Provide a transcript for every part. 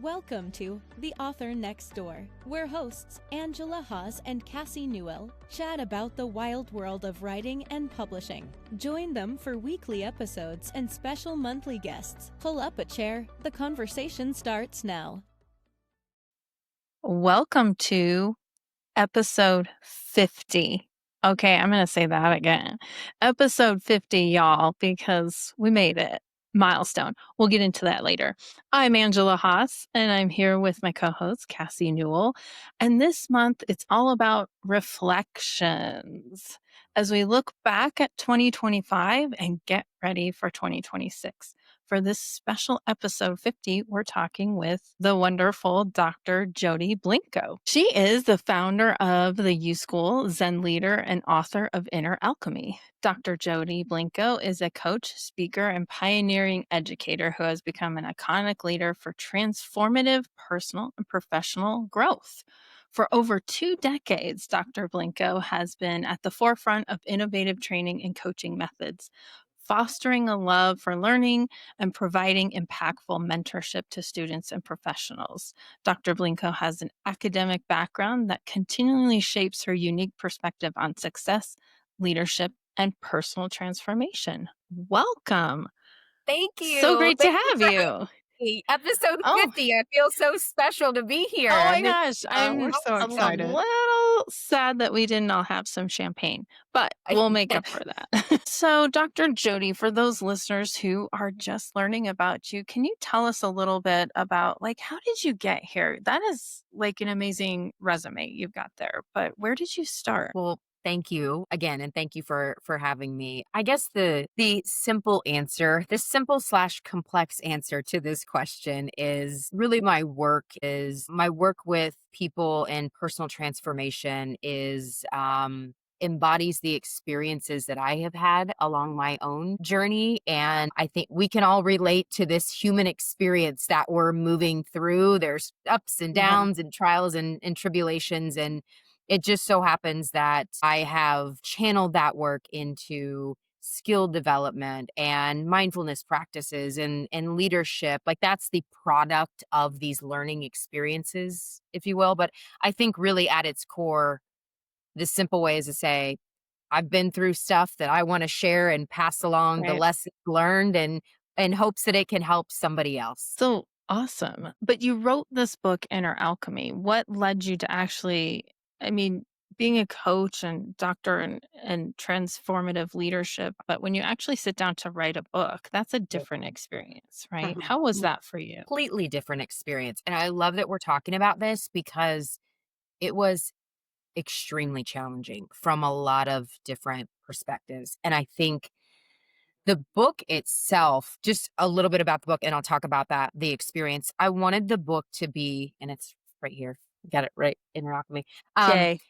Welcome to The Author Next Door, where hosts Angela Haas and Cassie Newell chat about the wild world of writing and publishing. Join them for weekly episodes and special monthly guests. Pull up a chair. The conversation starts now. Welcome to episode 50. Okay, I'm going to say that again. Episode 50, y'all, because we made it. Milestone. We'll get into that later. I'm Angela Haas, and I'm here with my co-host, Cassie Newell. And this month, it's all about reflections as we look back at 2025 and get ready for 2026. For this special episode 50, we're talking with the wonderful Dr. Jodi Blinco. She is the founder of the U School, Zen leader, and author of Inner Alchemy. Dr. Jodi Blinco is a coach, speaker, and pioneering educator who has become an iconic leader for transformative personal and professional growth. For over 2 decades, Dr. Blinco has been at the forefront of innovative training and coaching methods, fostering a love for learning and providing impactful mentorship to students and professionals. Dr. Blinco has an academic background that continually shapes her unique perspective on success, leadership, and personal transformation. Welcome. Thank you. So great to Thank have for you. having me. Episode Oh. 50. I feel so special to be here. Oh my gosh. We're so a excited. little sad that we didn't all have some champagne, but we'll make up for that. So, Dr. Jodi, for those listeners who are just learning about you, can you tell us a little bit about how did you get here? That is an amazing resume you've got there, but where did you start? Well, thank you again, and thank you for having me. I guess the simple answer, the simple / complex answer to this question is really my work with people and personal transformation is embodies the experiences that I have had along my own journey. And I think we can all relate to this human experience that we're moving through. There's ups and downs and trials and tribulations. And it just so happens that I have channeled that work into skill development and mindfulness practices and leadership. Like that's the product of these learning experiences, if you will. But I think really at its core, the simple way is to say, I've been through stuff that I want to share and pass along the Right. lessons learned and in hopes that it can help somebody else. So awesome. But you wrote this book, Inner Alchemy. What led you to actually, being a coach and doctor and transformative leadership, but when you actually sit down to write a book, that's a different experience, right? How was that for you? Completely different experience. And I love that we're talking about this because it was extremely challenging from a lot of different perspectives. And I think the book itself, just a little bit about the book, and I'll talk about the experience. I wanted the book to be, and it's right here. Got it right in me. Yay.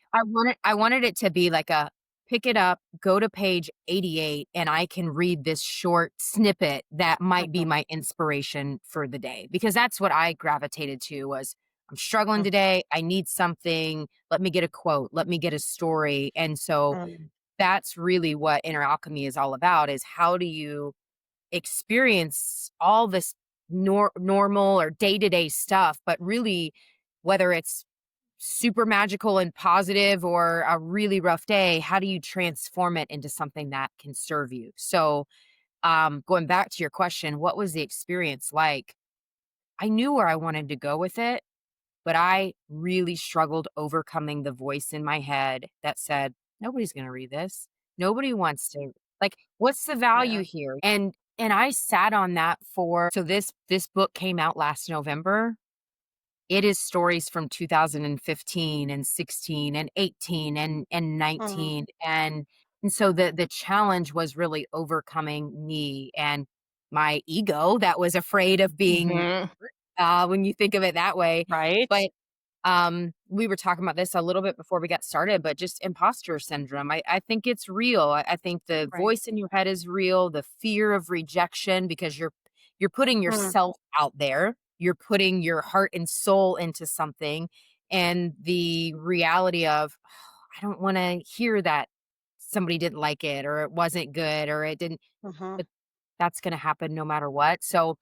I wanted it to be like a pick it up, go to page 88, and I can read this short snippet that might be my inspiration for the day. Because that's what I gravitated to was, I'm struggling today. I need something. Let me get a quote. Let me get a story. And so that's really what Inner Alchemy is all about, is how do you experience all this normal or day-to-day stuff, but really whether it's super magical and positive or a really rough day, how do you transform it into something that can serve you? So going back to your question, what was the experience like? I knew where I wanted to go with it, but I really struggled overcoming the voice in my head that said, nobody's going to read this. Nobody wants to, what's the value here? And I sat on that so this book came out last November. It is stories from 2015 and 16 and 18 and 19. And so the challenge was really overcoming me and my ego that was afraid of being when you think of it that way. Right. But we were talking about this a little bit before we got started, but just imposter syndrome. I think it's real. I think the voice in your head is real. The fear of rejection, because you're putting yourself out there. You're putting your heart and soul into something. And the reality of, I don't want to hear that somebody didn't like it or it wasn't good or it didn't, but that's going to happen no matter what. So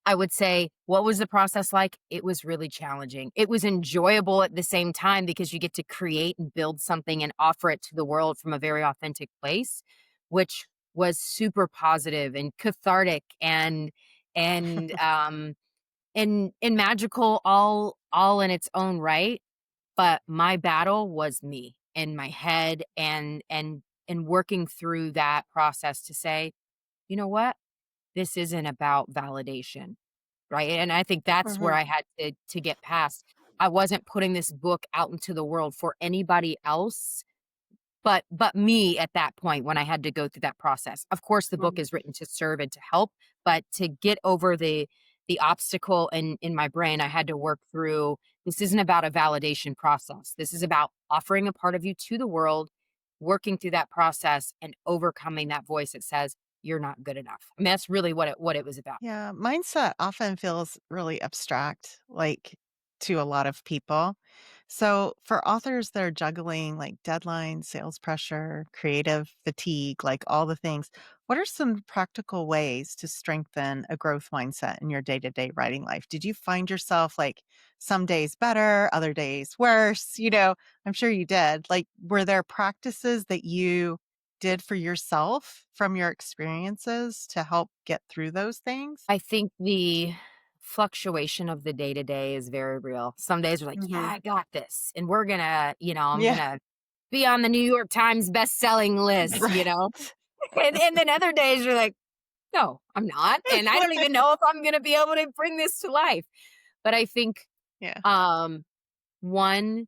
I would say, what was the process like? It was really challenging. It was enjoyable at the same time because you get to create and build something and offer it to the world from a very authentic place, which was super positive and cathartic and and magical all in its own right. But my battle was me in my head and working through that process to say, you know what? This isn't about validation. Right, and I think that's where Mhm. I had to get past. I wasn't putting this book out into the world for anybody else but me at that point when I had to go through that process. Of course, the book Mhm. is written to serve and to help, but to get over the obstacle in my brain, I had to work through, this isn't about a validation process. This is about offering a part of you to the world, working through that process, and overcoming that voice that says, "You're not good enough." I mean, that's really what it was about. Yeah, mindset often feels really abstract, like to a lot of people. So, for authors that are juggling like deadlines, sales pressure, creative fatigue, like all the things, what are some practical ways to strengthen a growth mindset in your day to day writing life? Did you find yourself like some days better, other days worse? I'm sure you did. Like, were there practices that you did for yourself from your experiences to help get through those things? I think the fluctuation of the day to day is very real. Some days we're like, "Yeah, Mhm. I got this, and we're gonna, I'm Yeah. gonna be on the New York Times best-selling list," you Right. know? And then other days you're like, "No, I'm not, and I don't even know if I'm gonna be able to bring this to life." But I think, Yeah. um, one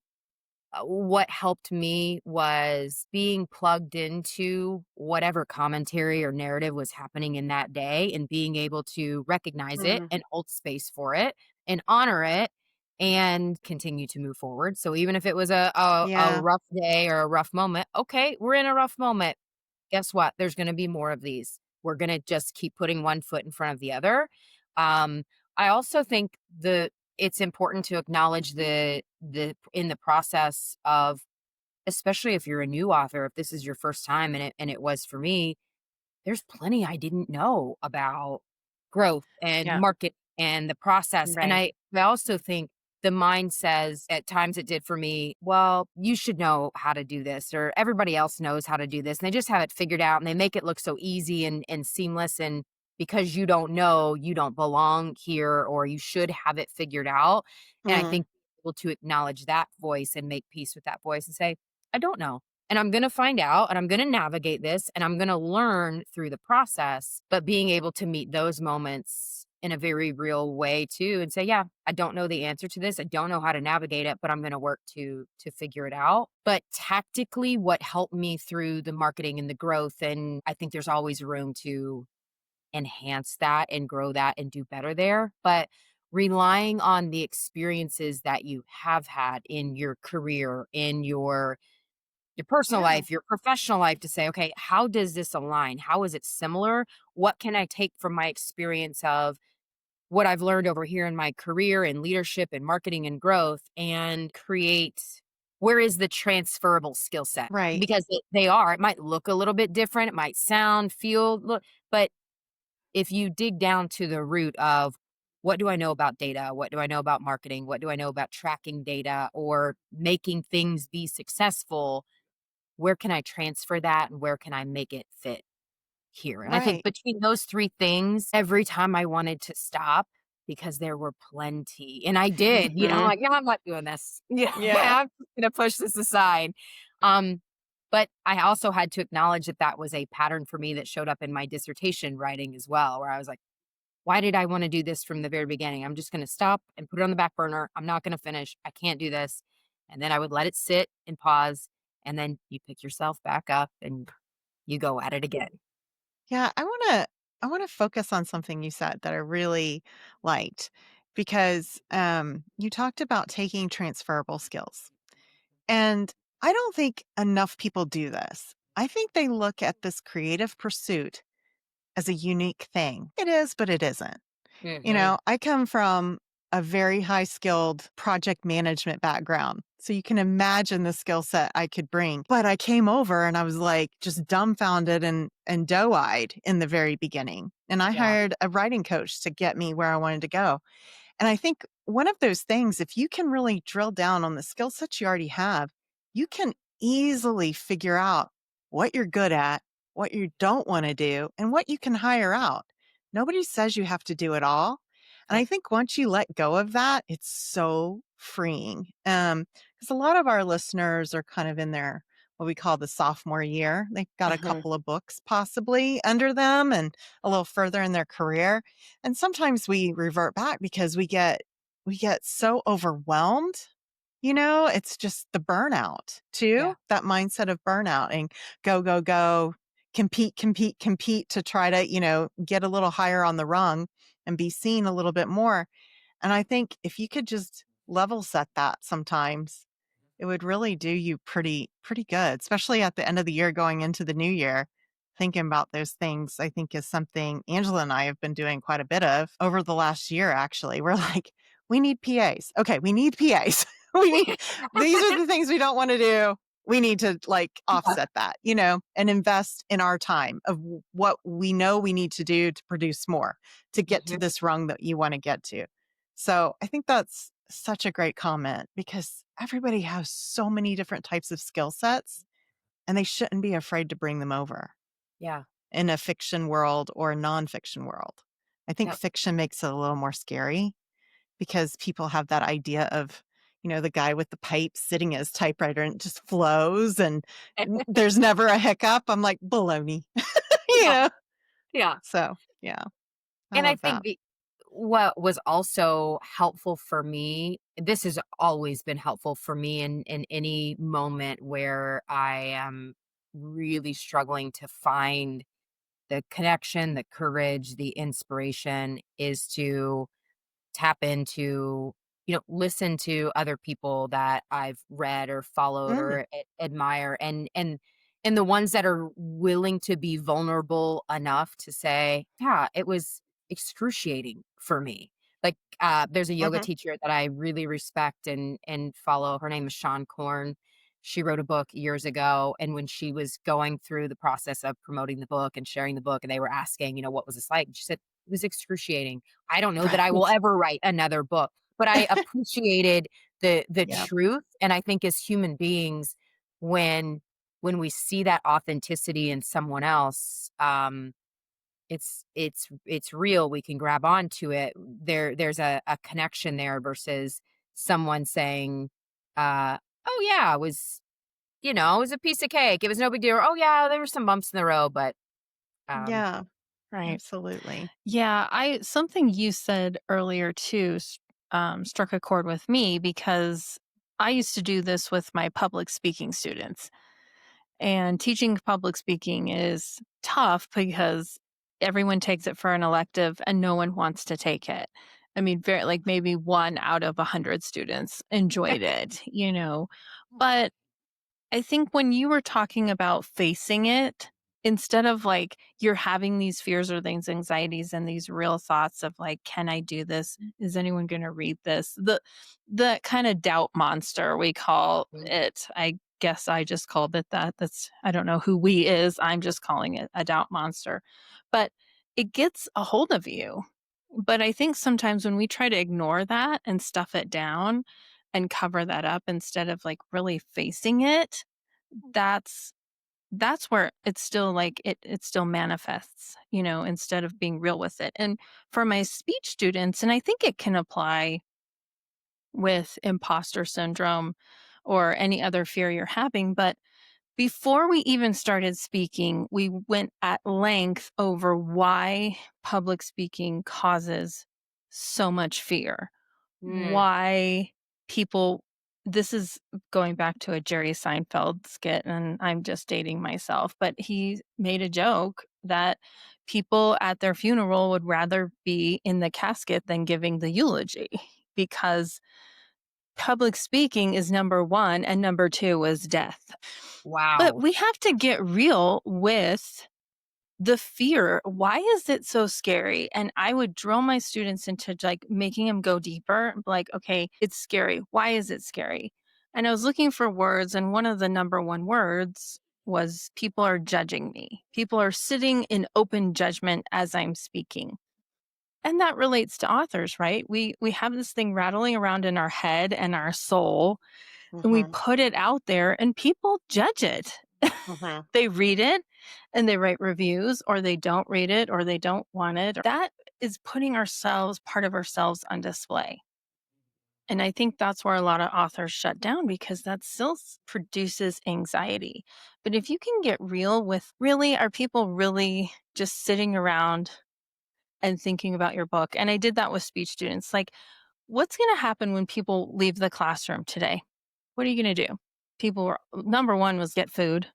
what helped me was being plugged into whatever commentary or narrative was happening in that day and being able to recognize it Mhm. and hold space for it and honor it and continue to move forward. So even if it was a Yeah. rough day or a rough moment, okay, we're in a rough moment. Guess what? There's going to be more of these. We're going to just keep putting one foot in front of the other. Um, I also think it's important to acknowledge the in the process of, especially if you're a new author, if this is your first time, and it was for me, there's plenty I didn't know about growth and Yeah. market and the process. And Right. I also think the mind says, at times it did for me, well, you should know how to do this, or everybody else knows how to do this. And they just have it figured out and they make it look so easy and seamless. And because you don't know, you don't belong here, or you should have it figured out. And I Mhm. think able to acknowledge that voice and make peace with that voice and say, I don't know. And I'm going to find out and I'm going to navigate this and I'm going to learn through the process, but being able to meet those moments in a very real way too and say, yeah, I don't know the answer to this. I don't know how to navigate it, but I'm going to work to figure it out. But tactically what helped me through the marketing and the growth, and I think there's always room to enhance that and grow that and do better there, but relying on the experiences that you have had in your career, in your personal Yeah. life, your professional life, to say, okay, how does this align? How is it similar? What can I take from my experience of what I've learned over here in my career and leadership and marketing and growth and create, where is the transferable skill set? Right. Because they are, it might look a little bit different. It might sound, feel, look, but if you dig down to the root of, what do I know about data? What do I know about marketing? What do I know about tracking data or making things be successful? Where can I transfer that and where can I make it fit here? And I think Right. between those three things, every time I wanted to stop, because there were plenty, and I did, I'm Mhm. like, no, I'm not doing this. Yeah, Yeah. I'm going to push this aside. Um, but I also had to acknowledge that that was a pattern for me that showed up in my dissertation writing as well, where I was like, why did I want to do this from the very beginning? I'm just going to stop and put it on the back burner. I'm not going to finish. I can't do this. And then I would let it sit and pause. And then you pick yourself back up and you go at it again. Yeah, I want to focus on something you said that I really liked because you talked about taking transferable skills. And I don't think enough people do this. I think they look at this creative pursuit as a unique thing. It is, but it isn't. Hmm. I come from a very high skilled project management background. So you can imagine the skill set I could bring. But I came over and I was like just dumbfounded and doe-eyed in the very beginning. And I Yeah. hired a writing coach to get me where I wanted to go. And I think one of those things, if you can really drill down on the skill sets you already have, you can easily figure out what you're good at, what you don't want to do, and what you can hire out. Nobody says you have to do it all. And Yeah. I think once you let go of that, it's so freeing. Because a lot of our listeners are kind of in their what we call the sophomore year. They've got a Uh-huh. couple of books possibly under them and a little further in their career. And sometimes we revert back because we get so overwhelmed. It's just the burnout Yeah. too, that mindset of burnout and go, go, go, compete, compete, compete to try to, get a little higher on the rung and be seen a little bit more. And I think if you could just level set that sometimes, it would really do you pretty good, especially at the end of the year going into the new year. Thinking about those things, I think is something Angela and I have been doing quite a bit of over the last year, actually. We're like, we need PAs. Okay, we need PAs. we need these are the things we don't want to do. We need to like Yeah. offset that, and invest in our time of what we know we need to do to produce more, to get to Mhm. this rung that you want to get to. So I think that's such a great comment because everybody has so many different types of skill sets and they shouldn't be afraid to bring them over Yeah. in a fiction world or a nonfiction world. I think Yep. fiction makes it a little more scary because people have that idea of, the guy with the pipe sitting at his typewriter and it just flows and there's never a hiccup. I'm like, baloney, you Yeah. know? Yeah. So, yeah, I And I love think that. what was also helpful for me, this has always been helpful for me in any moment where I am really struggling to find the connection, the courage, the inspiration, is to tap into, listen to other people that I've read or followed Mm, or admire, and the ones that are willing to be vulnerable enough to say, yeah, it was excruciating for me. Like, there's a yoga mhm. teacher that I really respect and follow. Her name is Sean Korn. She wrote a book years ago, and when she was going through the process of promoting the book and sharing the book, and they were asking, what was this like? And she said, it was excruciating. I don't know that I will Right. ever write another book, but I appreciated the Yeah. truth. And I think as human beings, when we see that authenticity in someone else, it's real. We can grab onto it. There's a connection there versus someone saying, "Oh yeah, it was a piece of cake. It was no big deal." Or, "Oh yeah, there were some bumps in the road, but um, Yeah. Right. Absolutely. Yeah, I something you said earlier too struck a chord with me because I used to do this with my public speaking students. And teaching public speaking is tough because everyone takes it for an elective and no one wants to take it. I mean, very like maybe 1 out of 100 students enjoyed it. But I think when you were talking about facing it, instead of like you're having these fears or these anxieties and these real thoughts of like, can I do this? Is anyone going to read this? The kind of doubt monster we call it. I guess I just called it that. I don't know who we is. I'm just calling it a doubt monster. But it gets a hold of you. But I think sometimes when we try to ignore that and stuff it down and cover that up instead of like really facing it, that's where it's still like it still manifests, instead of being real with it. And for my speech students, and I think it can apply with imposter syndrome or any other fear you're having, but before we even started speaking, we went at length over why public speaking causes so much fear. mm, Why people this is going back to a Jerry Seinfeld skit, and I'm just dating myself, but he made a joke that people at their funeral would rather be in the casket than giving the eulogy because public speaking is number 1 and number 2 was death. But wow, we have to get real with the fear. Why is it so scary? And I would drill my students into like making them go deeper. Like, okay, it's scary. Why is it scary? And I was looking for words, and one of the number one words was people are judging me. People are sitting in open judgment as I'm speaking. And that relates to authors, right? We have this thing rattling around in our head and our soul, and we Mhm. put it out there and people judge it. Mhm. They read it and they write reviews, or they don't read it, or they don't want it. That is putting ourselves, part of ourselves, on display. And I think that's where a lot of authors shut down, because that still produces anxiety. But if you can get real with, really, are people really just sitting around and thinking about your book? And I did that with speech students. Like, what's going to happen when people leave the classroom today? What are you going to do? People were, number one was get food,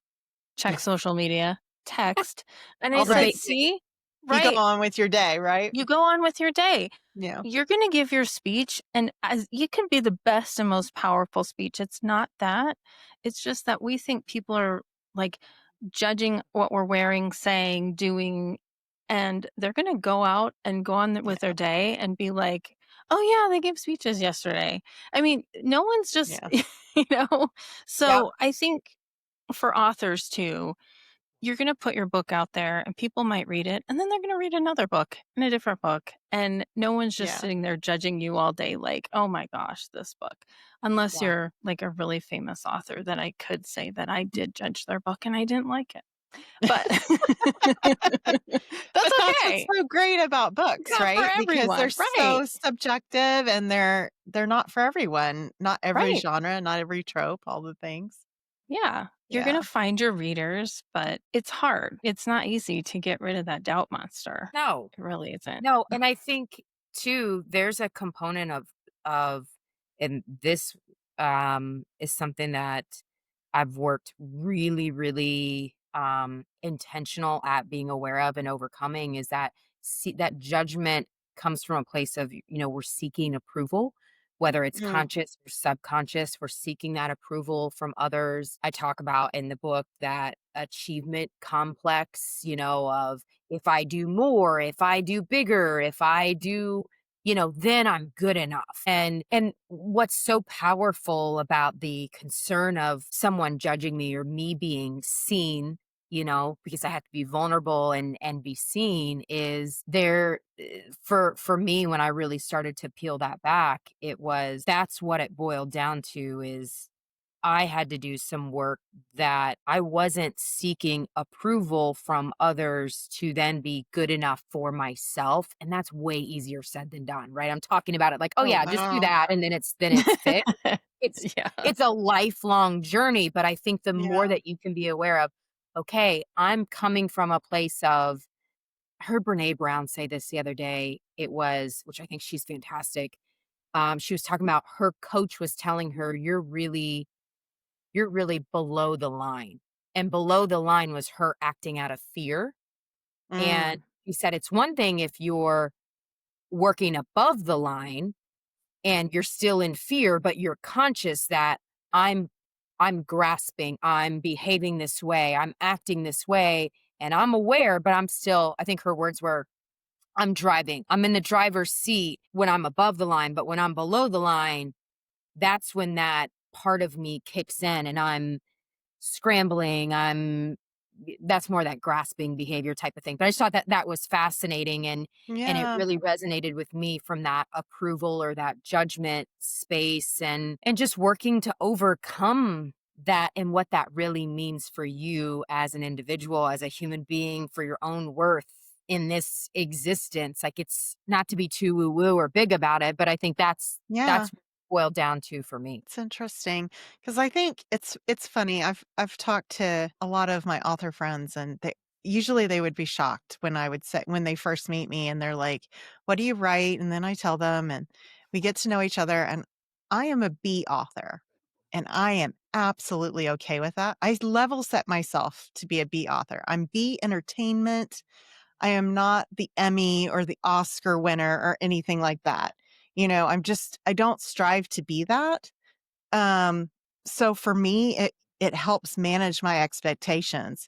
check social media, text. And I All the said, Right. basics. see, You go right. on with your day, right? You go on with your day. Yeah. You're going to give your speech, and as you can be the best and most powerful speech. It's not that. It's just that we think people are like judging what we're wearing, saying, doing, and they're going to go out and go on with their Yeah. day and be like, "Oh yeah, they gave speeches yesterday." I mean, no one's just, Yeah. you know. Yep. So I think for authors too, you're going to put your book out there and people might read it, and then they're going to read another book and a different book. And no one's just Yeah. sitting there judging you all day like, oh my gosh, this book. Unless Yeah. you're like a really famous author, that I could say that I did judge their book and I didn't like it. But But that's that's what's okay. so great about It's books, not for right? Because they're everyone. Right. so subjective and they're not for everyone. Not every Right. genre, not every trope, all the things. Yeah. You're going Yeah. to find your readers, but it's hard. It's not easy to get rid of that doubt monster. No. It really isn't. No, and I think too, there's a component of and this is something that I've worked really, really intentional at being aware of and overcoming, is that that judgment comes from a place of, we're seeking approval, whether it's Mm. conscious or subconscious. We're seeking that approval from others. I talk about in the book that achievement complex, of, if I do more, if I do bigger, if I do, then I'm good enough. And what's so powerful about the concern of someone judging me or me being seen, because I have to be vulnerable and be seen, is there for me, when I really started to peel that back, that's what it boiled down to, is I had to do some work that I wasn't seeking approval from others to then be good enough for myself. And that's way easier said than done, right? I'm talking about it like, oh Oh, yeah, just do wow. that. And then it's fixed. It's Yeah. it's a lifelong journey. But I think the more Yeah. that you can be aware of, okay, I'm coming from a place of, I heard Brene Brown say this the other day. Which I think she's fantastic. She was talking about, her coach was telling her, you're really below the line. And below the line was her acting out of fear. And Mm. he said, it's one thing if you're working above the line and you're still in fear, but you're conscious that I'm I'm grasping, I'm behaving this way, I'm acting this way, and I'm aware, but I'm still, I think her words were, I'm driving. I'm in the driver's seat when I'm above the line, but when I'm below the line, that's when that part of me kicks in and I'm scrambling. That's more that grasping behavior type of thing. But I just thought that that was fascinating, and it Yeah. really resonated with me, from that approval or that judgment space, and just working to overcome that, and what that really means for you as an individual, as a human being, for your own worth in this existence. Like, it's not to be too woo woo or big about it, but I think that's Yeah. that's what it boiled down to for me. It's interesting because I think it's funny. I've talked to a lot of my author friends, and they would be shocked when I would say, when they first meet me, and they're like, "What do you write?" And then I tell them, and we get to know each other. And I am a B author, and I am absolutely okay with that. I level set myself to be a B author. I'm B entertainment. I am not the Emmy or the Oscar winner or anything like that. I don't strive to be that. Um, so for me, it helps manage my expectations,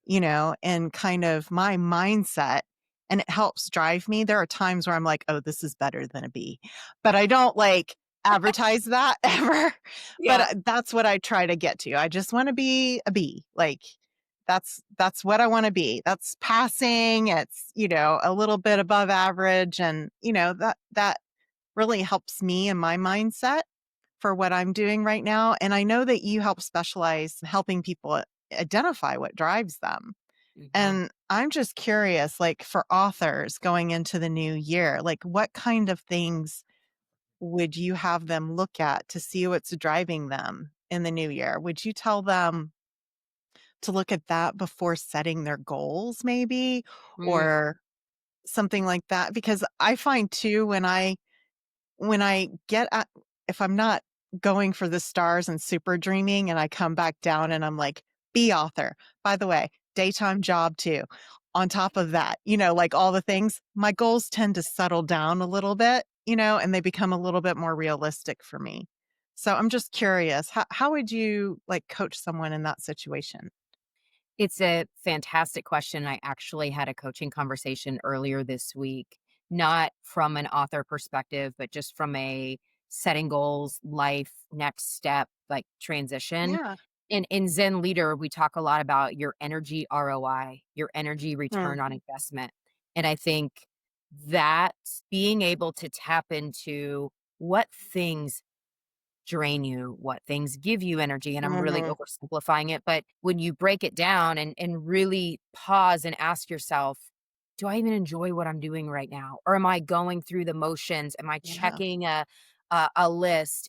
and kind of my mindset, and it helps drive me. There are times where I'm like, "Oh, this is better than a B." But I don't advertise that ever, but Yeah. that's what I try to get to. I just want to be a B. Like that's what I want to be. That's passing. It's, a little bit above average, and that really helps me in my mindset for what I'm doing right now. And I know that you help specialize in helping people identify what drives them. Mhm. And I'm just curious, like for authors going into the new year, like what kind of things would you have them look at to see what's driving them in the new year? Would you tell them to look at that before setting their goals, maybe, Mm. or something like that? Because I find too, when I get at, if I'm not going for the stars and super dreaming and I come back down and I'm like, be author. By the way, daytime job too. On top of that, like all the things, my goals tend to settle down a little bit, and they become a little bit more realistic for me. So I'm just curious, how would you like coach someone in that situation? It's a fantastic question. I actually had a coaching conversation earlier this week, not from an author perspective, but just from a setting goals, life, next step, like transition. Yeah. In Zen Leader, we talk a lot about your energy ROI, your energy Mm, return on investment. And I think that being able to tap into what things drain you, what things give you energy. And I'm really mhm, oversimplifying it. But when you break it down and really pause and ask yourself, do I even enjoy what I'm doing right now? Or am I going through the motions? Am I yeah. checking a list?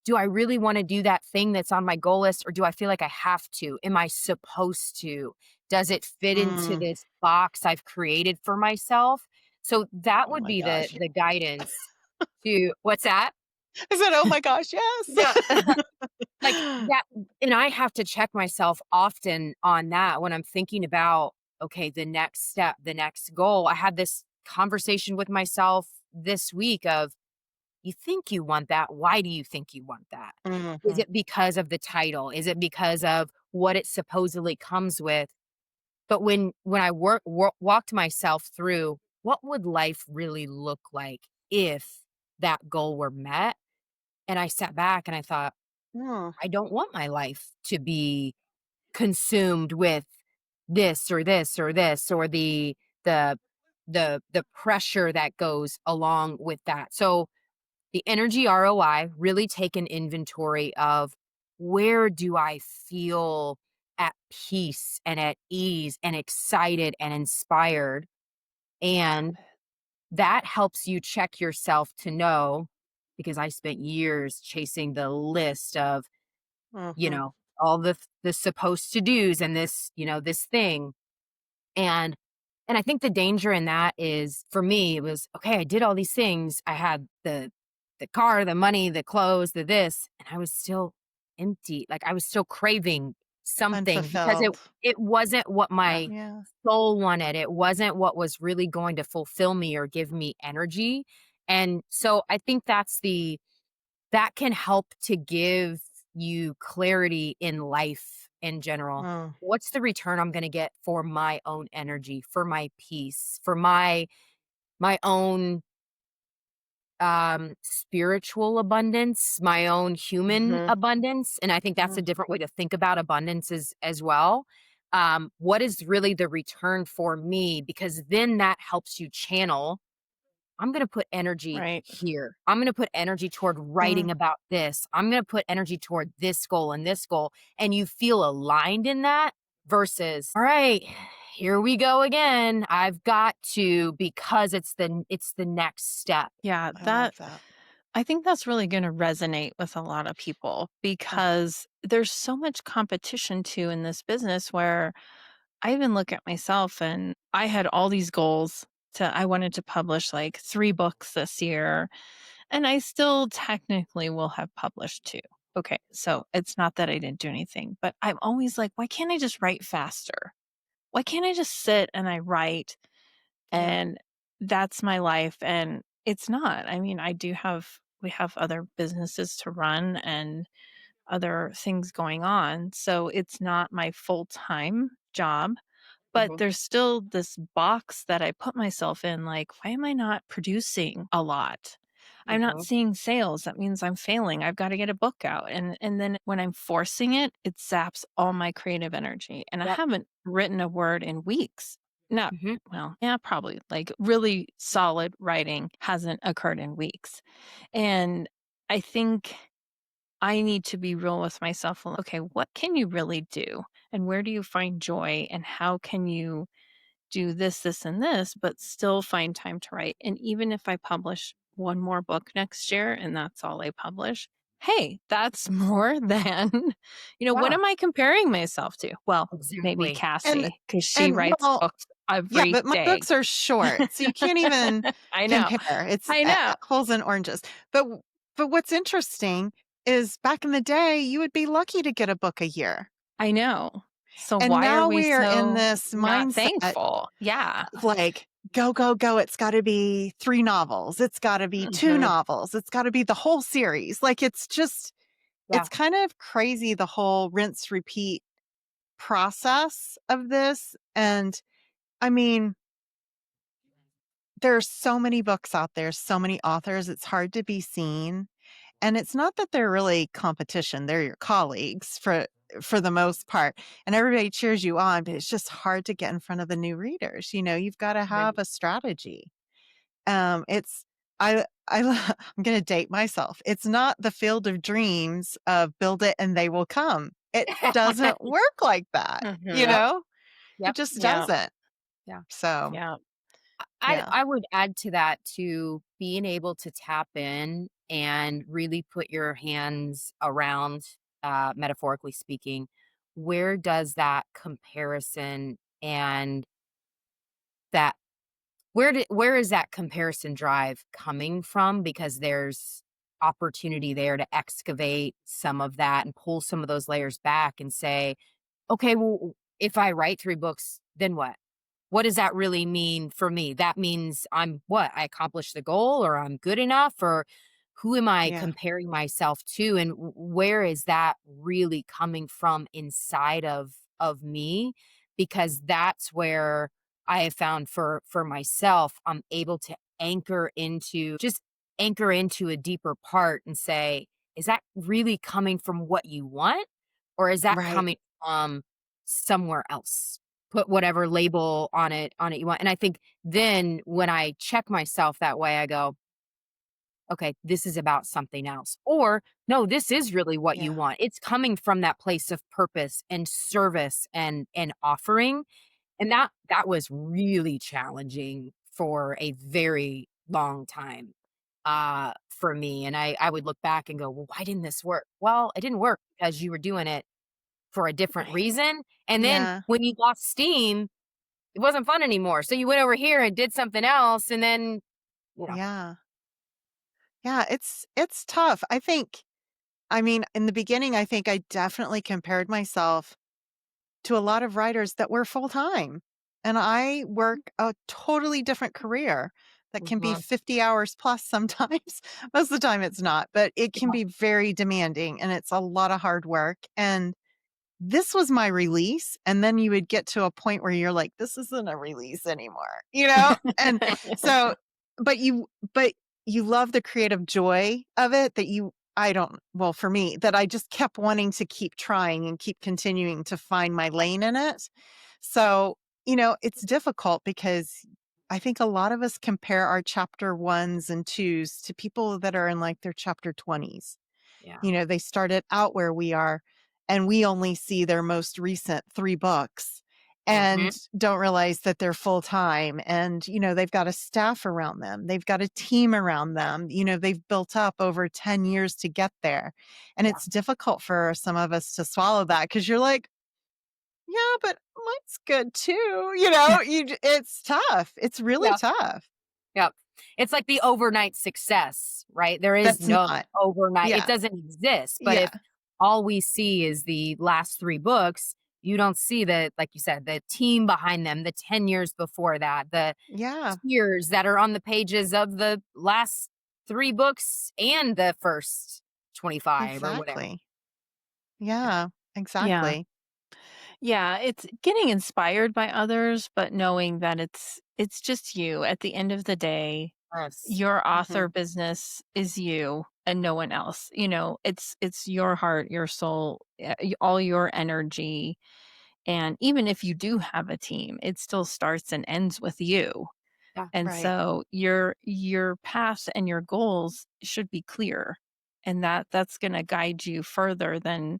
Do I really want to do that thing that's on my goal list? Or do I feel like I have to? Am I supposed to? Does it fit into Mm, this box I've created for myself? So that oh would my be gosh. the guidance to what's that? I said, oh my gosh, yes. Yeah. Like, that and I have to check myself often on that when I'm thinking about, okay, the next step, the next goal. I had this conversation with myself this week of, "You think you want that? Why do you think you want that? Is Mhm. it because of the title? Is it because of what it supposedly comes with?" But when I walked myself through, what would life really look like if that goal were met? And I sat back and I thought, Mm, I don't want my life to be consumed with this or this or this or the the pressure that goes along with that. So the energy ROI, really take an inventory of where do I feel at peace and at ease and excited and inspired, love and it. that helps you check yourself to know, because I spent years chasing the list of, you Mhm. know, all the supposed to do's and this, this thing. And I think the danger in that is, for me, it was, okay, I did all these things. I had the car, the money, the clothes, the this, and I was still empty. Like I was still craving something because it Unfulfilled. it wasn't what Yeah. my Yeah. soul wanted. It wasn't what was really going to fulfill me or give me energy. And so I think that can help to give you clarity in life in general. Mm, What's the return I'm going to get for my own energy, for my peace, for my own spiritual abundance, my own human mhm, abundance? And I think that's a mm, different way to think about abundance as well. What is really the return for me? Because then that helps you channel, I'm going to put energy right. here. I'm going to put energy toward Mm, writing about this. I'm going to put energy toward this goal and this goal. And you feel aligned in that versus, all right, here we go again. I've got to, because it's the next step. Yeah, I that love that. I think that's really going to resonate with a lot of people Mm, because there's so much competition too in this business where I even look at myself and I had all these goals I wanted to publish like 3 books this year and I still technically will have published 2. Okay, so it's not that I didn't do anything, but I'm always like, why can't I just write faster? Why can't I just sit and I write yeah. and that's my life? And it's not. I mean, we have other businesses to run and other things going on. So it's not my full-time job, but Mhm. there's still this box that I put myself in like, why am I not producing a lot? I'm not Mhm. seeing sales. That means I'm failing. I've got to get a book out. And then when I'm forcing it, it zaps all my creative energy. And I Yep. haven't written a word in weeks. Not Mhm. well, yeah, probably like really solid writing hasn't occurred in weeks. And I think I need to be real with myself. Okay, what can you really do? And where do you find joy? And how can you do this, this, and this, but still find time to write? And even if I publish one more book next year and that's all I publish, hey, that's more than, what Yeah, am I comparing myself to? Well, maybe exactly. And Cassie, because she and writes well, books yeah, every but my day. books are short, so you can't even I know. compare. It's I know. apples and oranges. But what's interesting is back in the day, you would be lucky to get a book a year. I know. So And why are now we we are in so this not mindset thankful? Yeah. of like, go, go, go. It's got to be 3 novels. It's got to be 2 Mhm. novels. It's got to be the whole series. Like Yeah. it's kind of crazy, the whole rinse, repeat process of this. And I mean, there's so many books out there, so many authors. It's hard to be seen. And it's not that they're really competition. They're your colleagues for the most part. And everybody cheers you on, but it's just hard to get in front of the new readers. You've got to have Right. a strategy. It's I I'm going to date myself. It's not the field of dreams of build it and they will come. It doesn't work like that. You Mhm. Yep. know, it Yep. just Yeah. doesn't. Yeah. So, Yeah. I yeah. I would add to that to being able to tap in and really put your hands around, metaphorically speaking, where does that comparison and that where is that comparison drive coming from? Because there's opportunity there to excavate some of that and pull some of those layers back and say, okay, well, if I write 3 books, then what? What does that really mean for me? That means I'm what? I accomplished the goal, or I'm good enough, or who am I Yeah. comparing myself to, and where is that really coming from inside of me? Because that's where I have found for myself, I'm able to anchor into a deeper part and say, is that really coming from what you want? Or is that Right. coming from somewhere else? Put whatever label on it you want. And I think then when I check myself that way, I go, okay, this is about something else. Or no, this is really what you Yeah. want. It's coming from that place of purpose and service and offering. And that was really challenging for a very long time for me. And I would look back and go, well, why didn't this work? Well, it didn't work because you were doing it for a different Right. reason. And then Yeah. when you lost steam, it wasn't fun anymore. So you went over here and did something else, and then, you know, Yeah. Yeah, it's tough. I mean, in the beginning, I think I definitely compared myself to a lot of writers that were full time. And I work a totally different career that can be mhm, 50 hours plus sometimes. Most of the time it's not, but it can yeah, be very demanding and it's a lot of hard work. And this was my release. And then you would get to a point where you're like, this isn't a release anymore, you know? And so, but but you love the creative joy of it that I don't, well, for me, that I just kept wanting to keep trying and keep continuing to find my lane in it. So, it's difficult because I think a lot of us compare our chapter ones and twos to people that are in like their chapter 20s. yeah, They started out where we are, and we only see their most recent 3 books mhm, and don't realize that they're full time. And, they've got a staff around them. They've got a team around them. They've built up over 10 years to get there. And yeah, it's difficult for some of us to swallow that because you're like, yeah, but mine's good too. It's tough. It's really yeah, tough. yeah. It's like the overnight success, right? There is That's no not. overnight. It Yeah. doesn't exist. But Yeah. if all we see is the last 3 books, you don't see the, like you said, the team behind them, the 10 years before that, the Yeah. tears that are on the pages of the last 3 books and the first 25 or whatever. Exactly. Yeah. Yeah. Exactly. Yeah, it's getting inspired by others, but knowing that it's just you at the end of the day. Yes. Your author Mhm. business is you and no one else. It's your heart, your soul, all your energy. And even if you do have a team, it still starts and ends with you. Yeah. And Right. so your path and your goals should be clear. And that's going to guide you further than,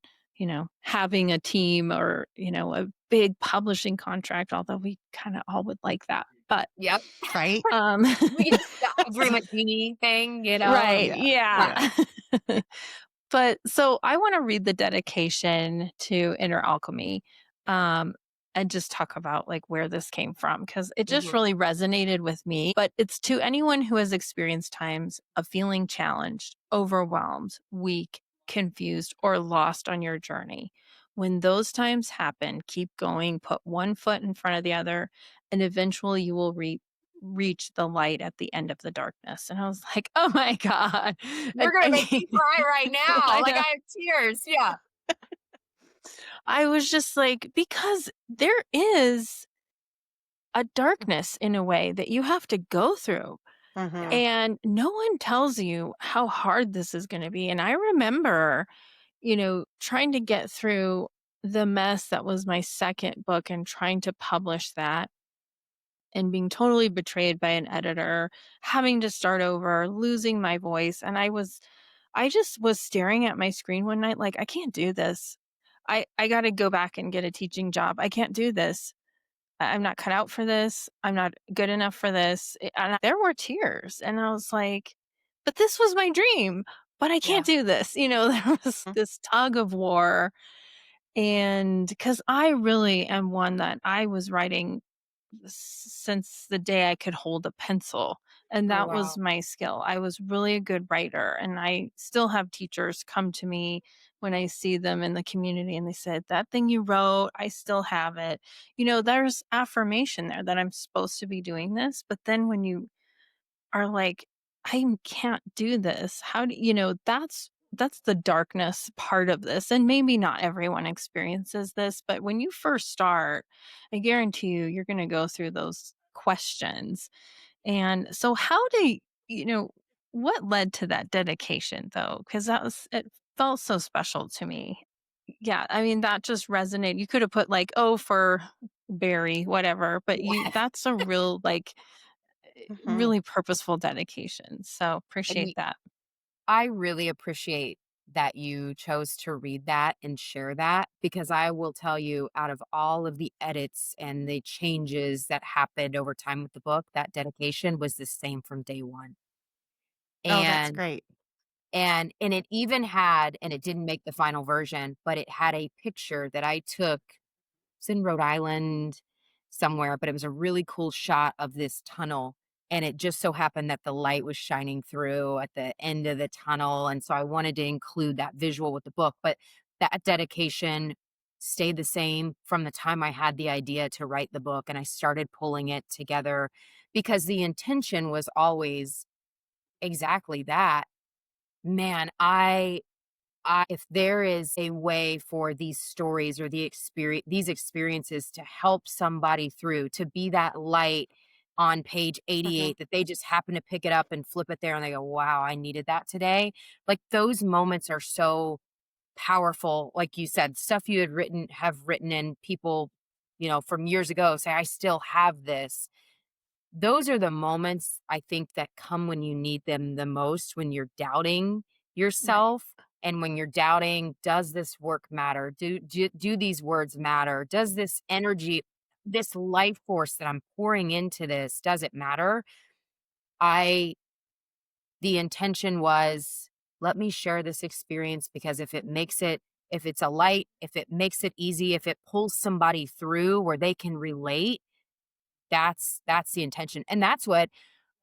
having a team or, a big publishing contract, although we kind of all would like that. But Yep. Right? um We get the ivory Martini thing, right, Yeah. yeah. Yeah. But so I want to read the dedication to Inner Alchemy, um, and just talk about like where this came from because it just Mhm. really resonated with me. But it's to anyone who has experienced times of feeling challenged, overwhelmed, weak, confused, or lost on your journey. When those times happen, keep going, put one foot in front of the other, and eventually you will reach the light at the end of the darkness. And I was like, oh my God. You're gonna make me cry right now. I Like know. I have tears. Yeah. I was just like, because there is a darkness in a way that you have to go through. Mhm. And no one tells you how hard this is going to be. And I remember, trying to get through the mess that was my second book and trying to publish that and being totally betrayed by an editor, having to start over, losing my voice. And I just was staring at my screen one night like, I can't do this. I got to go back and get a teaching job. I can't do this. I'm not cut out for this. I'm not good enough for this. And there were tears. And I was like, but this was my dream, but I Yeah. can't do this. There was Mm. this tug of war. And because I really am one that I was writing since the day I could hold a pencil. And Oh that was wow. my skill. I was really a good writer. And I still have teachers come to me when I see them in the community and they said, that thing you wrote, I still have it. There's affirmation there that I'm supposed to be doing this. But then when you are like, I can't do this. How do that's the darkness part of this. And maybe not everyone experiences this, but when you first start, I guarantee you're going to go through those questions. And so what led to that dedication though? Because it felt so special to me. Yeah, I mean, that just resonated. You could have put like, oh, for Barry, whatever, but Yeah. that's a real like Mhm. really purposeful dedication. So And appreciate that. I really appreciate that you chose to read that and share that because I will tell you, out of all of the edits and the changes that happened over time with the book, that dedication was the same from day one. Oh, that's And great. and it even had, and it didn't make the final version, but it had a picture that I took. It's in Rhode Island somewhere, but it was a really cool shot of this tunnel. And it just so happened that the light was shining through at the end of the tunnel. And so I wanted to include that visual with the book. But that dedication stayed the same from the time I had the idea to write the book. And I started pulling it together because the intention was always exactly that. Man, if there is a way for these stories or these experiences to help somebody through, to be that light on page Mhm. 88 that they just happen to pick it up and flip it there and they go, wow, I needed that today. Like those moments are so powerful. Like you said, stuff you have written and people, from years ago say, I still have this. Those are the moments I think that come when you need them the most, when you're doubting Right. yourself and when you're doubting, does this work matter? Do these words matter? Does this energy, this life force that I'm pouring into this, does it matter? I The intention was, let me share this experience because if it's a light, if it makes it easy, if it pulls somebody through where they can relate, that's the intention. And that's what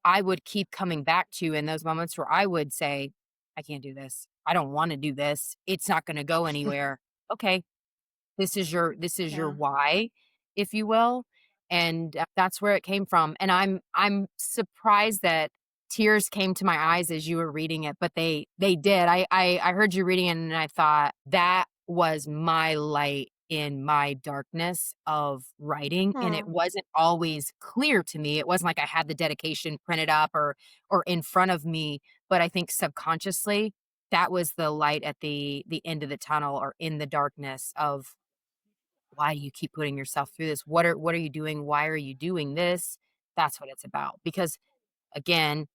I would keep coming back to in those moments where I would say, I can't do this. I don't want to do this. It's not going to go anywhere. Okay. This is your Yeah. why, if you will. And that's where it came from. And I'm surprised that tears came to my eyes as you were reading it, but they did. I heard you reading it and I thought that was my light in my darkness of writing, and it Hmm. wasn't always clear to me. It wasn't like I had the dedication printed up or in front of me, but I think subconsciously that was the light at the end of the tunnel or in the darkness of why do you keep putting yourself through this? What are you doing? Why are you doing this? That's what it's about. Because again,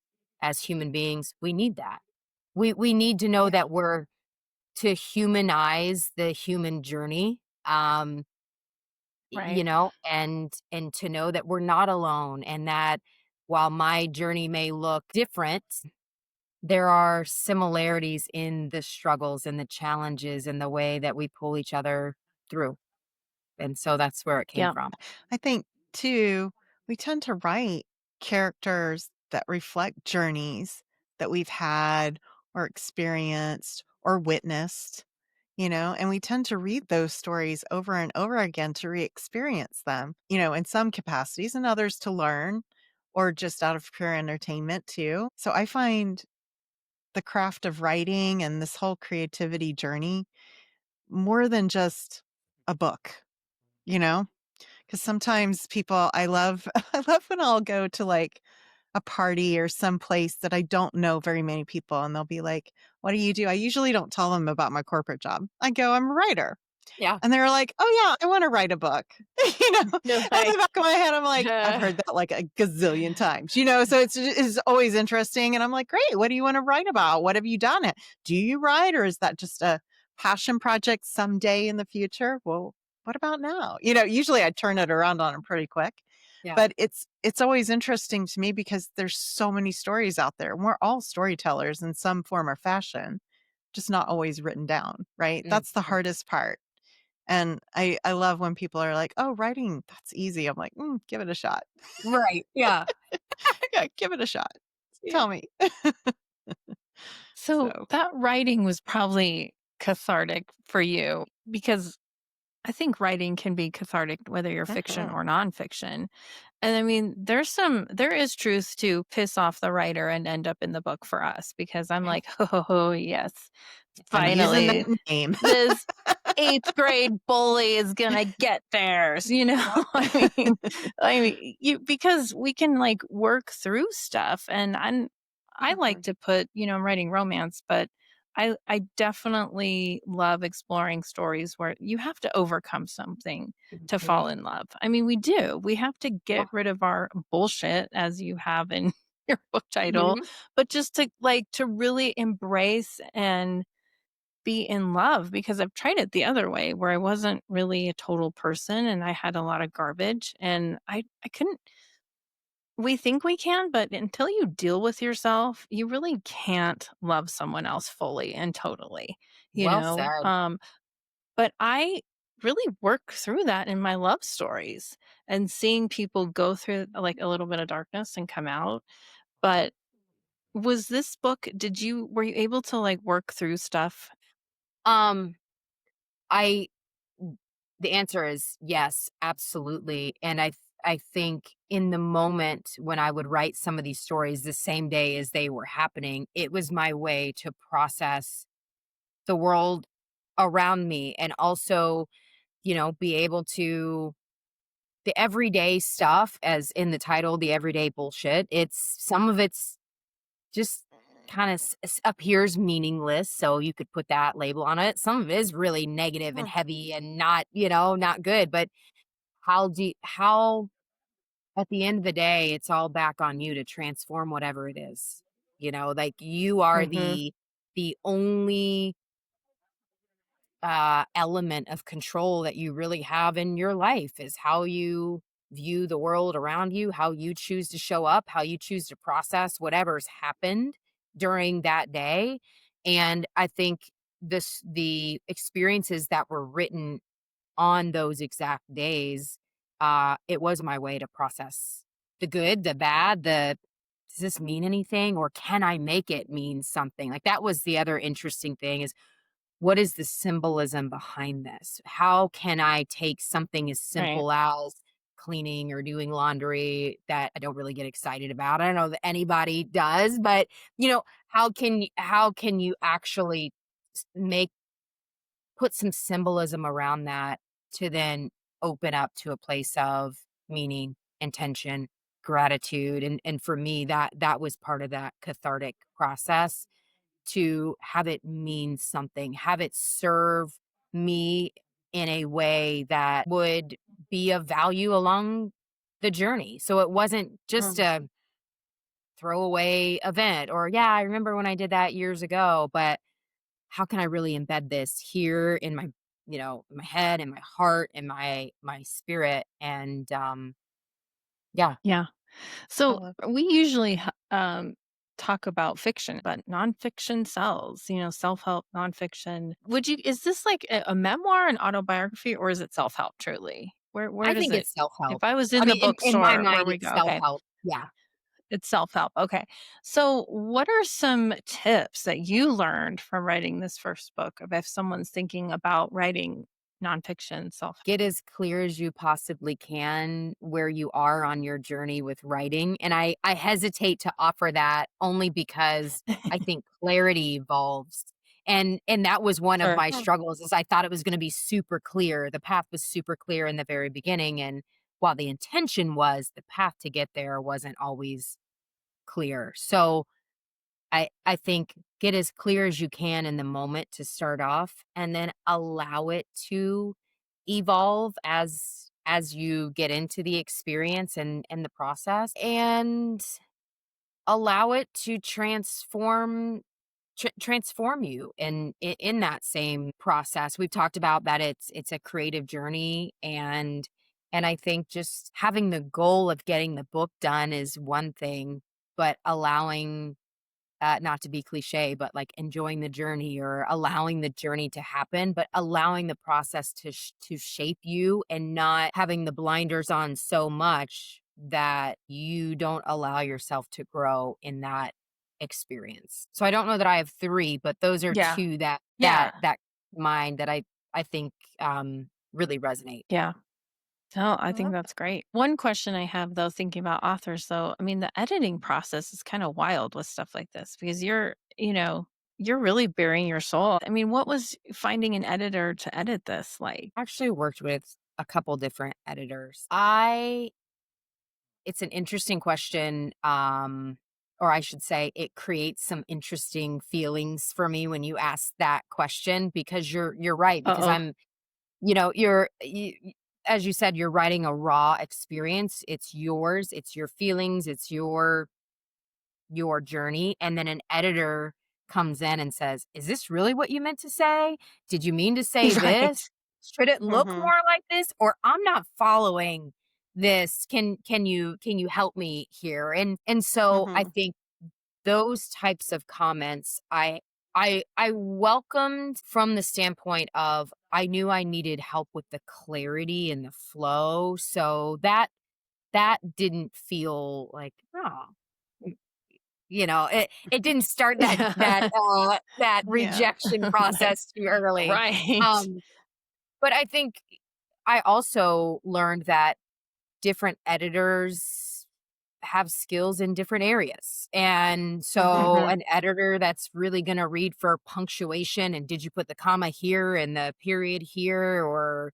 as human beings, we need that. We need to know Yeah. that we're to humanize the human journey. Right. And to know that we're not alone and that while my journey may look different, there are similarities in the struggles and the challenges and the way that we pull each other through. And so that's where it came Yeah. from. I think too, we tend to write characters that reflect journeys that we've had or experienced or witnessed, and we tend to read those stories over and over again to re-experience them, in some capacities and others to learn or just out of pure entertainment too. So I find the craft of writing and this whole creativity journey more than just a book, you know? Because sometimes people I love I love when I'll go to, like, a party or some place that I don't know very many people, and they'll be like, "What do you do?" I usually don't tell them about my corporate job. I go, "I'm a writer." Yeah. And they're like, "Oh, yeah, I wanna write a book." In No, the back of my head, I'm like, "I've heard that, like, a gazillion times," So it's always interesting, and I'm like, "Great, what do you wanna write about? What have you done it? Do you write, or is that just a passion project someday in the future?" Well, what about now? Usually I turn it around on them pretty quick, Yeah. but it's always interesting to me because there's so many stories out there, and we're all storytellers in some form or fashion, just not always written down, right? Mhm. That's the hardest part. And I love when people are like, "Oh, writing, that's easy." I'm like, give it a shot." Right. Yeah. Yeah, give it a shot. Yeah. Tell me. So So, that writing was probably cathartic for you because I think writing can be cathartic whether you're fiction mhm, or nonfiction. And I mean, there is truth to piss off the writer and end up in the book for us because I'm like, oh, yes, I'm using finally, that name. this eighth grade bully is gonna get theirs, you know? Yep. I mean, you because we can like work through stuff, and I like Mhm, to put, I'm writing romance, but I definitely love exploring stories where you have to overcome something to fall Mhm. in love. I mean, we do. We have to Yeah. get rid of our bullshit, as you have in your book title, Mhm. but just to really embrace and be in love because I've tried it the other way where I wasn't really a total person and I had a lot of garbage and I couldn't we think we can, but until you deal with yourself, you really can't love someone else fully and totally, you Well know? said. But I really work through that in my love stories and seeing people go through like a little bit of darkness and come out. But was this book, were you able to like work through stuff? Um, I the answer is yes, absolutely. And I think in the moment when I would write some of these stories the same day as they were happening, it was my way to process the world around me and also, be able to the everyday stuff as in the title, the everyday bullshit. It's some of it's just kind of appears meaningless, so you could put that label on it. Some of it is really negative and mm, heavy and not, not good, but how at the end of the day, it's all back on you to transform whatever it is. Like you are Mhm. the only element of control that you really have in your life is how you view the world around you, how you choose to show up, how you choose to process whatever's happened during that day. And I think the experiences that were written on those exact days, it was my way to process the good, the bad, the does this mean anything or can I make it mean something? Like that was the other interesting thing is what is the symbolism behind this? How can I take something as Right. simple as cleaning or doing laundry that I don't really get excited about? I don't know that anybody does, but how can you actually make put some symbolism around that to then open up to a place of meaning, intention, gratitude. And for me, that was part of that cathartic process, to have it mean something, have it serve me in a way that would be of value along the journey. So it wasn't just Mm. a throwaway event or, yeah, I remember when I did that years ago, but how can I really embed this here in my, in my head, in my heart, in my spirit? And yeah, Yeah. I So love we usually talk about fiction, but nonfiction sells, self help, nonfiction. Is this like a memoir, an autobiography, or is it self help truly? Where I does think it, it's self-help. if I was I in the mean, in my bookstore, where mind, we it's go? Okay. self-help. Yeah. It's self help. Okay. So, what are some tips that you learned from writing this first book of if someone's thinking about writing nonfiction self Get as clear as you possibly can where you are on your journey with writing. And I hesitate to offer that only because I think clarity evolves. And that was one of Sure. my struggles, is I thought it was going to be super clear. The path was super clear in the very beginning. And while the intention was, the path to get there wasn't always clear. So I think get as clear as you can in the moment to start off, and then allow it to evolve as you get into the experience and the process, and allow it to transform you in that same process. We've talked about that it's a creative journey, and I think just having the goal of getting the book done is one thing, but allowing, not to be cliche, but like enjoying the journey or allowing the journey to happen, but allowing the process to shape you, and not having the blinders on so much that you don't allow yourself to grow in that experience. So I don't know that I have three, but those are Yeah. two that Yeah. mind that I think really resonate. Yeah. No, I I think love that's great. One question I have though, thinking about authors though, I mean, the editing process is kind of wild with stuff like this because you're really bearing your soul. I mean, what was finding an editor to edit this like? Actually worked with a couple different editors. It's an interesting question, or I should say, it creates some interesting feelings for me when you ask that question, because you're right, because Uh-oh. I'm, as you said, you're writing a raw experience. It's yours, it's your feelings, it's your journey, and then an editor comes in and says, "Is this really what you meant to say? Did you mean to say Right. this? Should it look Mhm. more like this? Or I'm not following this. Can you help me here?" And so I Mhm. think those types of comments I welcomed, from the standpoint of I knew I needed help with the clarity and the flow. So that didn't feel like, oh, it didn't start that that Yeah. that Yeah. rejection Right. process too early. Right. Um, but I think I also learned that different editors have skills in different areas. And so Mhm. Mhm. an editor that's really going to read for punctuation and did you put the comma here and the period here, or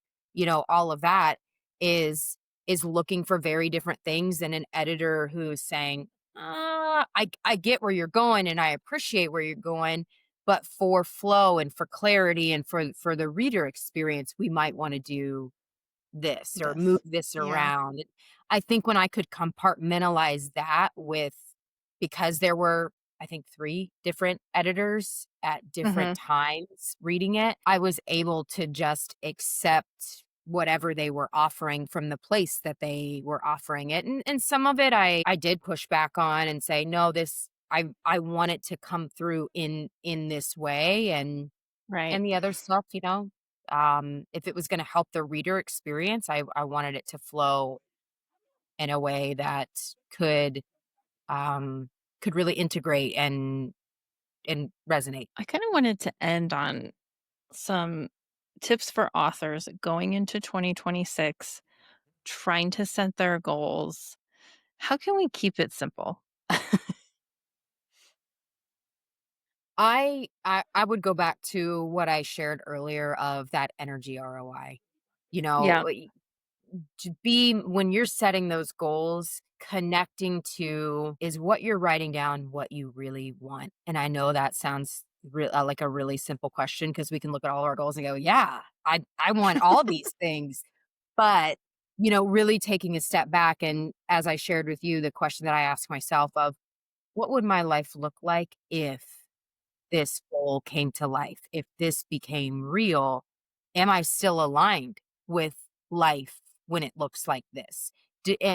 all of that, is looking for very different things than an editor who's saying, I get where you're going and I appreciate where you're going, but for flow and for clarity and for the reader experience, we might want to do this or move This. this Yeah. around. I think when I could compartmentalize that because there were, I think, three different editors at different Mhm. times reading it, I was able to just accept whatever they were offering from the place that they were offering it. And some of it I did push back on and say, no, this I want it to come through in this way. Right. And the other stuff, if it was gonna help the reader experience, I wanted it to flow in a way that could, um, could really integrate and resonate. I kind of wanted to end on some tips for authors going into 2026, trying to set their goals. How can we keep it simple? I would go back to what I shared earlier of that energy ROI. You know, Yeah. to be when you're setting those goals, connecting to is what you're writing down what you really want. And I know that sounds like a really simple question because we can look at all our goals and go, yeah, I want all these things. But, really taking a step back, and as I shared with you, the question that I asked myself of what would my life look like if this goal came to life? If this became real, am I still aligned with life when it looks like this?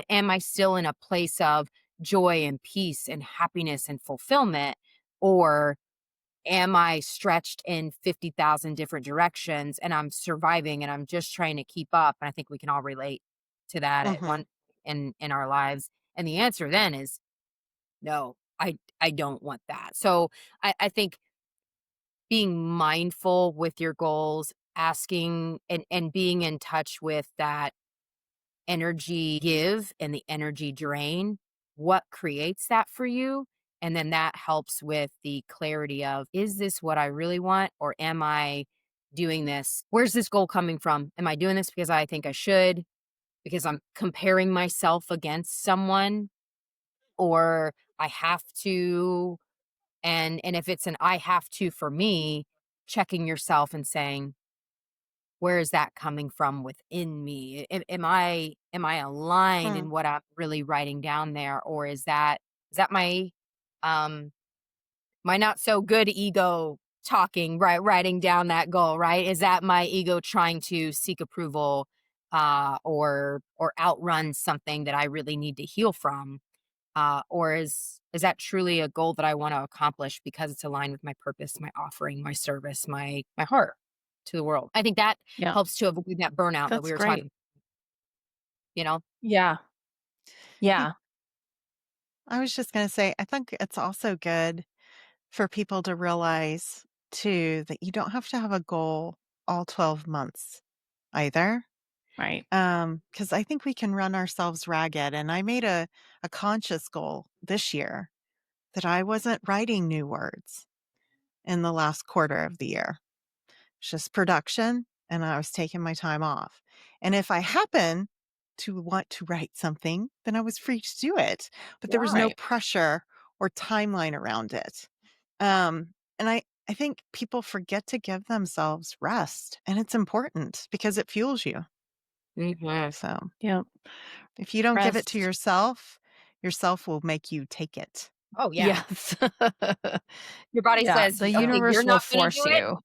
Am I still in a place of joy and peace and happiness and fulfillment? Or am I stretched in 50,000 different directions and I'm surviving and I'm just trying to keep up? And I think we can all relate to that at Hmm. one in our lives. And the answer then is no, I don't want that. So I think being mindful with your goals, asking and being in touch with that energy give and the energy drain, what creates that for you? And then that helps with the clarity of, is this what I really want? Or am I doing this? Where's this goal coming from? Am I doing this because I think I should? Because I'm comparing myself against someone? Or I have to? And if it's an I have to for me, checking yourself and saying, where is that coming from within me? Am I aligned Hmm. in what I'm really writing down there? Or is that my um my not so good ego talking, right, writing down that goal, right? Is that my ego trying to seek approval or outrun something that I really need to heal from? Or is that truly a goal that I want to accomplish because it's aligned with my purpose, my offering, my service, my heart to the world? I think that Yeah. helps to avoid that burnout that we That's were great. talking, you know? Yeah. Yeah, Yeah. I was just going to say, I think it's also good for people to realize too that you don't have to have a goal all 12 months either. Right. Because I think we can run ourselves ragged. And I made a conscious goal this year that I wasn't writing new words in the last quarter of the year. It's just production, and I was taking my time off. And if I happen to want to write something, then I was free to do it. But there was no Right. pressure or timeline around it. And I think people forget to give themselves rest, and it's important because it fuels you. Mhm. So Yeah. if you don't give it to Rest. yourself will make you take it. Oh, yeah. Yes. Your body Yeah. says, The "Okay, you're universe will not gonna do force it. you.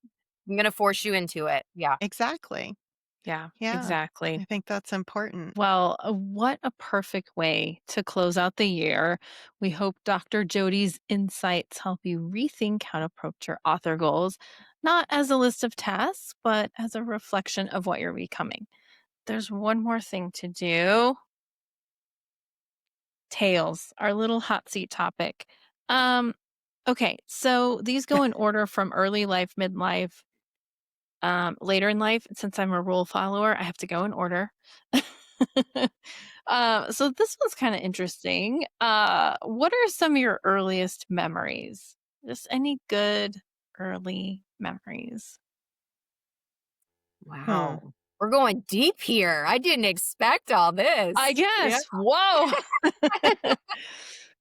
I'm gonna force you into it." Yeah. Exactly. Yeah, Yeah. exactly. I think that's important. Well, what a perfect way to close out the year. We hope Dr. Jody's insights help you rethink how to approach your author goals, not as a list of tasks, but as a reflection of what you're becoming. There's one more thing to do. Tails, our little hot seat topic. Um, okay, so these go in order from early life, midlife, later in life. Since I'm a rule follower, I have to go in order. So this one's kind of interesting. What are some of your earliest memories? Just any good early memories? Hmm. Wow. We're going deep here. I didn't expect all I this. Yeah. guess. Whoa.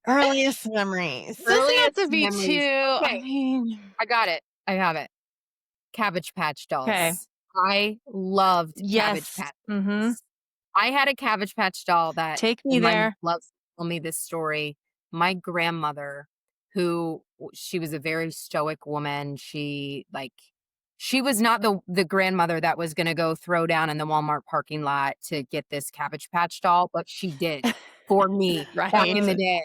Earliest memories. Doesn't have Earliest to be too. memories. I Okay, mean, I got it. I have it. Cabbage Patch okay. Dolls. I loved Cabbage Yes. Patch Mm-hmm. Dolls. I had a Cabbage Patch doll that, Take me and my mom there. loves to tell me this story. My grandmother, she was a very stoic woman. She was not the grandmother that was going to go throw down in the Walmart parking lot to get this Cabbage Patch doll, but she did for me back in Right. the day.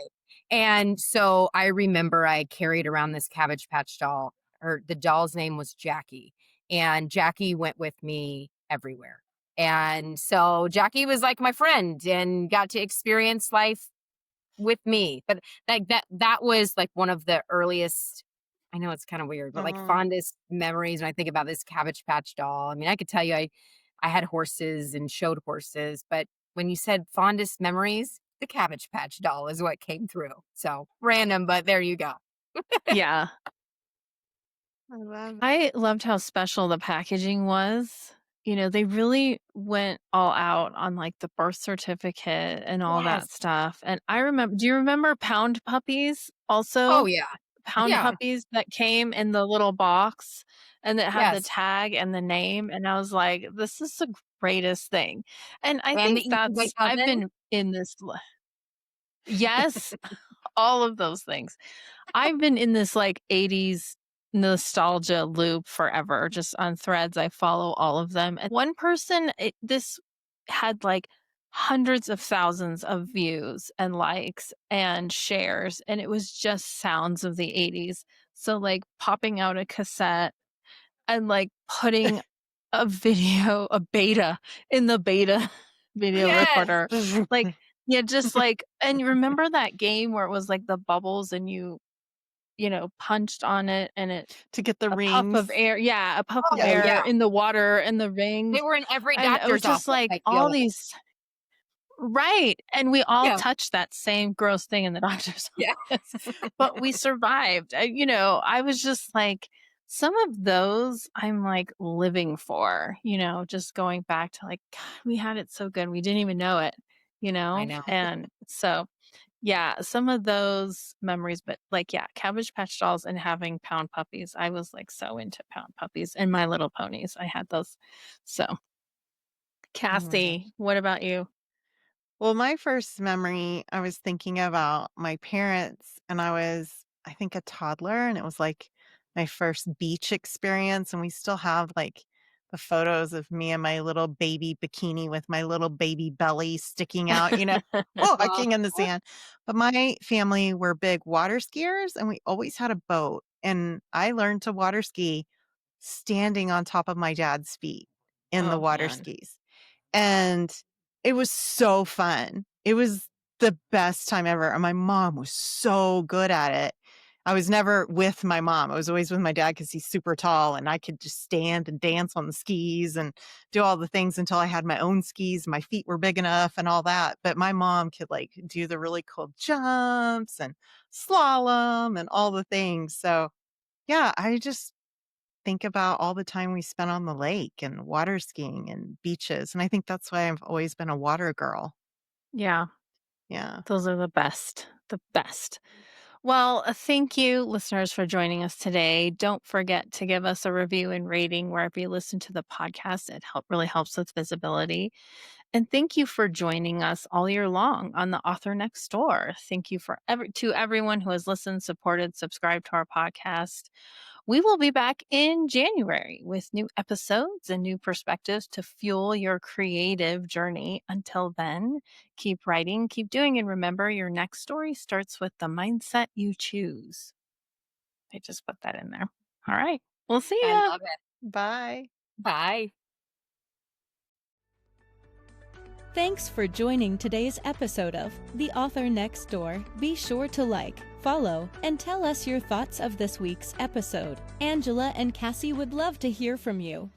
And so I remember I carried around this Cabbage Patch doll. The doll's name was Jackie, and Jackie went with me everywhere. And so Jackie was like my friend and got to experience life with me. But like that was like one of the earliest, I know it's kind of weird, but like Mhm. fondest memories when I think about this Cabbage Patch doll. I mean, I could tell you I had horses and showed horses, but when you said fondest memories, the Cabbage Patch doll is what came through. So random, but there you go. Yeah. I love I loved how special the packaging was. they really went all out on like the birth certificate and all Yes. that stuff. And do you remember pound puppies Oh also? yeah. Pound Yeah. puppies that came in the little box and that had the Yes. tag and the name. And I was like, this is the greatest thing. And I And the think easy bake I've oven. been in this, yes, all of those things. I've been in this like 80s nostalgia loop forever, just on Threads. I follow all of them. And one person, this had like hundreds of thousands of views and likes and shares. And it was just sounds of the 80s. So, like, popping out a cassette and like putting a beta in the beta video Yes. recorder. Like, yeah, just like, and you remember that game where it was like the bubbles and you punched on it and to get the a puff of rings. air. Yeah, a puff of Oh air yeah. in the water and the They rings. were in every And it was doctor's just office, like I all feel like. these, right. And we all Yeah. touched that same gross thing in the doctor's Yeah. office, but we survived. I was just like, some of those I'm like living for, just going back to like, God, we had it so good. We didn't even know it, I know. And so, yeah, some of those memories, but like, yeah, Cabbage Patch Dolls and having pound puppies. I was like so into pound puppies and My Little Ponies. I had those. So, Oh my gosh. Cassie, what about you? Well, my first memory, I was thinking about my parents, and I think, a toddler, and it was like my first beach experience. And we still have like the photos of me and my little baby bikini with my little baby belly sticking out, Well, walking in the sand. But my family were big water skiers, and we always had a boat. And I learned to water ski standing on top of my dad's feet in the Oh water man. skis. And it was so fun. It was the best time ever, and my mom was so good at it. I was never with my mom. I was always with my dad because he's super tall, and I could just stand and dance on the skis and do all the things until I had my own skis. My feet were big enough and all that. But my mom could like do the really cool jumps and slalom and all the things. So yeah, I just think about all the time we spent on the lake and water skiing and beaches. And I think that's why I've always been a water girl. Yeah, Yeah. those are the best. The best. Well, thank you, listeners, for joining us today. Don't forget to give us a review and rating wherever you listen to the podcast. It really helps with visibility. And thank you for joining us all year long on The Author Next Door. Thank you to everyone who has listened, supported, subscribed to our podcast. We will be back in January with new episodes and new perspectives to fuel your creative journey. Until then, keep writing, keep doing, and remember, your next story starts with the mindset you choose. I just put that in there. All right. We'll see I ya. love it. Bye. Bye. Thanks for joining today's episode of The Author Next Door. Be sure to like, follow, and tell us your thoughts of this week's episode. Angela and Cassie would love to hear from you.